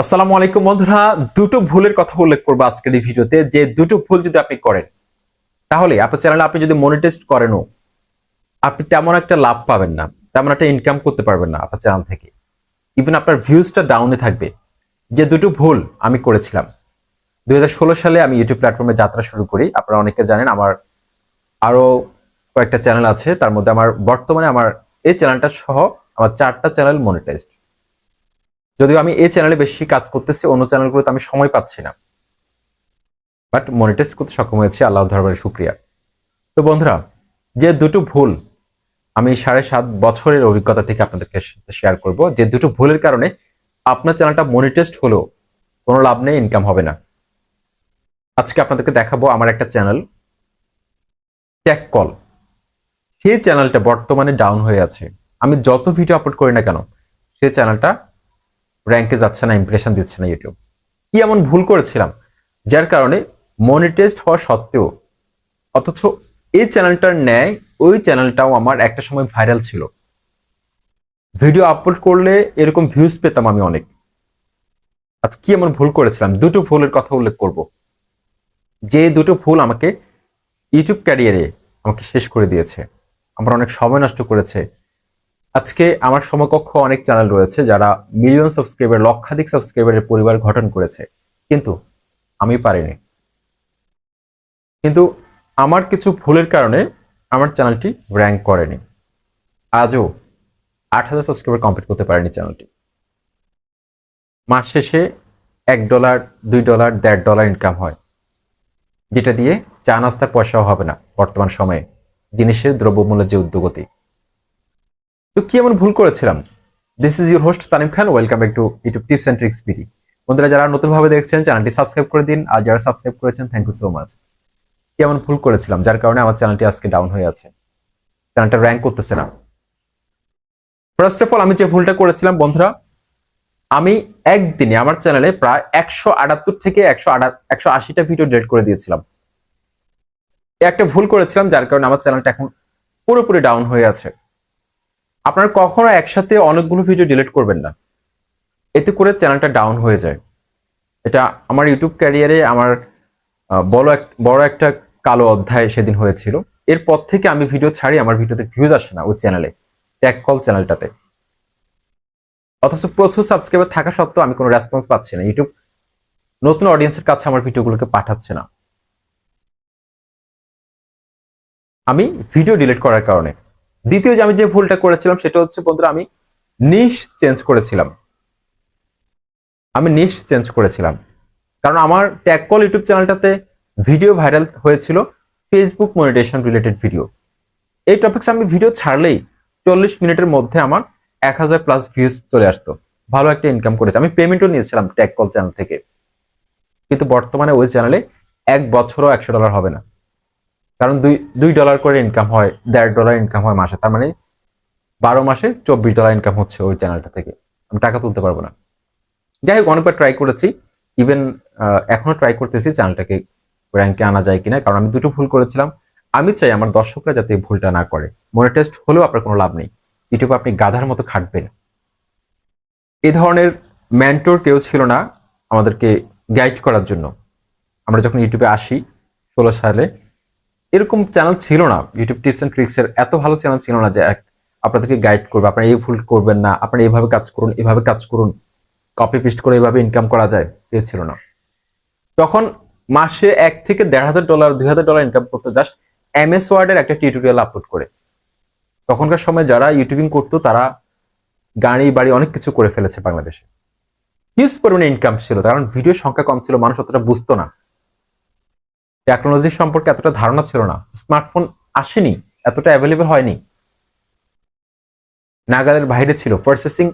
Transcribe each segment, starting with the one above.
আসসালামু আলাইকুম বন্ধুরা, দুটো ভুলের কথা উল্লেখ করবো আজকের এই ভিডিওতে। যে দুটো ভুল যদি আপনি করেন তাহলে আপনার চ্যানেলে আপনি যদি মনিটাইজ করেনও আপনি তেমন একটা লাভ পাবেন না, তেমন একটা ইনকাম করতে পারবেন না আপনার চ্যানেল থেকে। ইভেন আপনার ভিউজটা ডাউনে থাকবে। যে দুটো ভুল আমি করেছিলাম 2016 সালে আমি ইউটিউব প্ল্যাটফর্মে যাত্রা শুরু করি। আপনারা অনেকে জানেন আমার আরো কয়েকটা চ্যানেল আছে, তার মধ্যে বর্তমানে আমার এই চ্যানেলটা সহ আমার 4টা চ্যানেল মনিটাইজড। যদিও আমি এই চ্যানেলে বেশি কাজ করতেছি, অন্য চ্যানেলগুলোতে আমি সময় পাচ্ছি না, বাট মনিটাইজ করতে সক্ষম হয়েছি, আল্লাহ দরবারে শুকরিয়া। তো বন্ধুরা, যে দুটো ভুল আমি 7.5 বছরের অভিজ্ঞতা থেকে আপনাদেরকে শেয়ার করব, যে দুটো ভুলের কারণে আপনার চ্যানেলটা মনিটাইজড হলেও কোনো লাভ নেই, ইনকাম হবে না। আজকে আপনাদেরকে দেখাবো আমার একটা চ্যানেল টেক কল, সেই চ্যানেলটা বর্তমানে ডাউন হয়ে আছে। আমি যত ভিডিও আপলোড করি না কেন সেই চ্যানেলটা র্যাঙ্কে যাচ্ছে না, ইমপ্রেশন দিচ্ছে না ইউটিউব। কি এমন ভুল করেছিলাম যার কারণে মনিটাইজড হওয়া সত্ত্বেও, অথচ এই চ্যানেলটার ন্যায় ওই চ্যানেলটাও আমার একটা সময় ভাইরাল ছিল, ভিডিও আপলোড করলে এরকম ভিউজ পেতাম আমি অনেক। আজ কি এমন ভুল করেছিলাম, দুটো ভুলের কথা উল্লেখ করব, যে দুটো ভুল আমাকে ইউটিউব ক্যারিয়ারে আমাকে শেষ করে দিয়েছে, আমার অনেক সময় নষ্ট করেছে। আজকে আমার সমকক্ষ অনেক চ্যানেল রয়েছে যারা মিলিয়ন সাবস্ক্রাইবার, লক্ষাধিক সাবস্ক্রাইবারের পরিবার গঠন করেছে, কিন্তু আমি পারিনি। কিন্তু আমার কিছু ভুলের কারণে আমার চ্যানেলটি র্যাঙ্ক করেনি। আজও 8,000 সাবস্ক্রাইবার কমপ্লিট করতে পারেনি চ্যানেলটি। মাস শেষে $1, $2, $1.5 ইনকাম হয়, যেটা দিয়ে চা নাস্তার পয়সাও হবে না বর্তমান সময়ে, জিনিসের দ্রব্যমূল্যের যে উদ্যোগতি। তো কি এমন ভুল করেছিলাম? This is your host Tanim Khan, welcome back to YouTube tips and tricks video. বন্ধুরা, যারা নতুনভাবে দেখছেন চ্যানেলটি সাবস্ক্রাইব করে দিন, আর যারা সাবস্ক্রাইব করেছেন থ্যাংক ইউ সো মাচ। কি এমন ভুল করেছিলাম যার কারণে আমার চ্যানেলটি আজকে ডাউন হয়ে আছে, চ্যানেলটা র্যাঙ্ক করতেছে না? ফার্স্ট অফ অল, আমি যে ভুলটা করেছিলাম বন্ধুরা, আমি একদিনে আমার চ্যানেলে প্রায় 178 থেকে 180টা ভিডিও ডিলিট করে দিয়েছিলাম। একটা ভুল করেছিলাম যার কারণে আমার চ্যানেলটা এখন পুরোপুরি ডাউন হয়ে আছে। আপনারা কখনো একসাথে অনেকগুলো ভিডিও ডিলিট করবেন না, এতে করে চ্যানেলটা ডাউন হয়ে যায়। এটা আমার ইউটিউব ক্যারিয়ারে আমার বড় একটা কালো অধ্যায় সেদিন হয়েছিল। এরপর থেকে আমি ভিডিও ছাড়ি, আমার ভিডিওতে ভিউজ আসে না ওই চ্যানেলে, টেক কল চ্যানেলটাতে। অথচ প্রচুর সাবস্ক্রাইবার থাকা সত্ত্বেও আমি কোনো রেসপন্স পাচ্ছি না, ইউটিউব নতুন অডিয়েন্সের কাছে আমার ভিডিওগুলোকে পাঠাচ্ছে না, আমি ভিডিও ডিলিট করার কারণে। দ্বিতীয় যে আমি যে ভুলটা করেছিলাম সেটা হচ্ছে বন্ধুরা, আমি নিশ চেঞ্জ করেছিলাম। কারণ আমার ট্যাগ কল ইউটিউব চ্যানেলটাতে ভিডিও ভাইরাল হয়েছিল ফেসবুক মনিটাইজেশন রিলেটেড ভিডিও। এই টপিকস আমি ভিডিও ছাড়লেই 40 মিনিটের মধ্যে আমার 1000+ ভিউজ চলে আসতো, ভালো একটা ইনকাম করেছে। আমি পেমেন্টও নিয়েছিলাম ট্যাগ কল চ্যানেল থেকে, কিন্তু বর্তমানে ওই চ্যানেলে 1 বছরও $100 হবে না, কারণ $2 করে ইনকাম হয়, $1.5 ইনকাম হয় মাসে। তার মানে 12 মাসে $24 ইনকাম হচ্ছে ওই চ্যানেলটা থেকে, আমি টাকা তুলতে পারবো না। যাই হোক, অনেকবার ট্রাই করেছি, ইভেন এখনো ট্রাই করতেছি চ্যানেলটাকে র্যাঙ্কে আনা যায় কিনা, কারণ আমি দুটো ভুল করেছিলাম। আমি চাই আমার দর্শকরা যাতে ভুলটা না করে। মনিটাইজড হলেও আপনার কোনো লাভ নেই, ইউটিউবে আপনি গাধার মতো খাটবেন। এই ধরনের মেন্টর কেউ ছিল না আমাদেরকে গাইড করার জন্য। আমরা যখন ইউটিউবে আসি 16 সালে, এরকম চ্যানেল ছিল না, ইউটিউব টিপস এন্ড ট্রিক্স এর এত ভালো চ্যানেল ছিল না যে আপনাদেরকে গাইড করবে, আপনারা এই ভুল করবেন না, আপনারা এইভাবে কাজ করুন, এভাবে কাজ করুন, কপি পেস্ট করে এভাবে ইনকাম করা যায়, এ ছিল না। তখন মাসে $1 থেকে $1,500, $2,000 ইনকাম করতো জাস্ট MS ওয়ার্ডের একটা টিউটোরিয়াল আপলোড করে। তখনকার সময় যারা ইউটিউবিং করতো তারা গাড়ি বাড়ি অনেক কিছু করে ফেলেছে বাংলাদেশে। হিউজ পরিমাণে ইনকাম ছিল, কারণ ভিডিওর সংখ্যা কম ছিল, মানুষ অতটা বুঝতো না, টেকনোলজি সম্পর্কে এতটা ধারণা ছিল না, স্মার্টফোন আসেনি, এতটা অ্যাভেলেবল হয়নি, নাগালের বাইরে ছিল, প্রসেসিং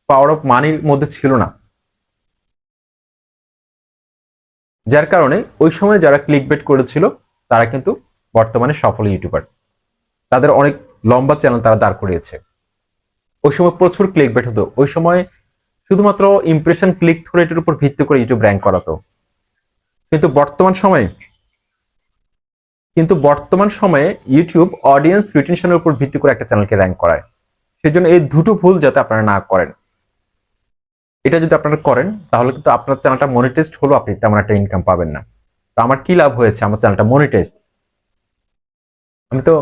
পাওয়ার অফ মানির মধ্যে ছিল না। যার কারণে ওই সময় যারা ক্লিক বেট করেছিল তারা কিন্তু বর্তমানে সফল ইউটিউবার, তাদের অনেক লম্বা চ্যানেল তারা দাঁড় করিয়েছে। ওই সময় প্রচুর ক্লিক বেট হতো, ওই সময় শুধুমাত্র ইমপ্রেশন, ক্লিক থ্রু রেটের উপর ভিত্তি করে ইউটিউব র্যাঙ্ক করাতো। কিন্তু বর্তমান সময়ে ইউটিউব অডিয়েন্স রিটেনশনের উপর ভিত্তি করে একটা চ্যানেলকে র্যাঙ্ক করায়। সেজন্য এই দুটো ভুল যাতে আপনারা না করেন। এটা যদি আপনারা করেন তাহলে কিন্তু আপনার চ্যানেলটা মনিটাইজড হলো, আপনি তেমন একটা ইনকাম পাবেন না। তো আমার কি লাভ হয়েছে আমার চ্যানেলটা মনিটাইজ, আমি তো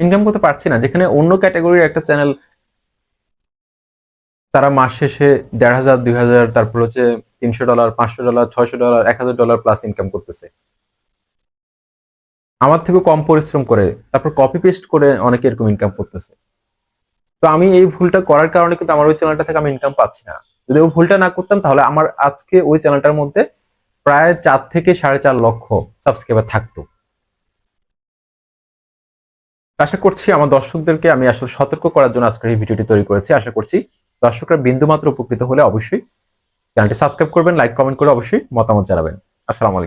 ইনকাম করতে পারছি না। যেখানে অন্য ক্যাটাগরির একটা চ্যানেল তারা মাস শেষে ১,৫০০ ২,০০০ তারপর হচ্ছে $৩০০ $৫০০ $৬০০ $১,০০০ প্লাস ইনকাম করতেছে, আমার থেকে কম পরিশ্রম করে তারপর কপি পেস্ট করে অনেকে এরকম ইনকাম করতেছে। তো আমি এই ভুলটা করার কারণে কিন্তু আমার ওই চ্যানেলটা থেকে আমি ইনকাম পাচ্ছি না। যদি ওই ভুলটা না করতাম তাহলে আমার আজকে ওই চ্যানেলটার মধ্যে প্রায় ৪ থেকে ৪.৫ লক্ষ সাবস্ক্রাইবার থাকতো। আশা করছি আমার দর্শকদেরকে আমি আসলে সতর্ক করার জন্য আজকের এই ভিডিওটি তৈরি করেছি। আশা করছি দর্শকরা বিন্দুমাত্র উপকৃত হলে অবশ্যই চ্যানেলটি সাবস্ক্রাইব করবেন, লাইক কমেন্ট করে অবশ্যই মতামত জানাবেন। আসসালামু আলাইকুম।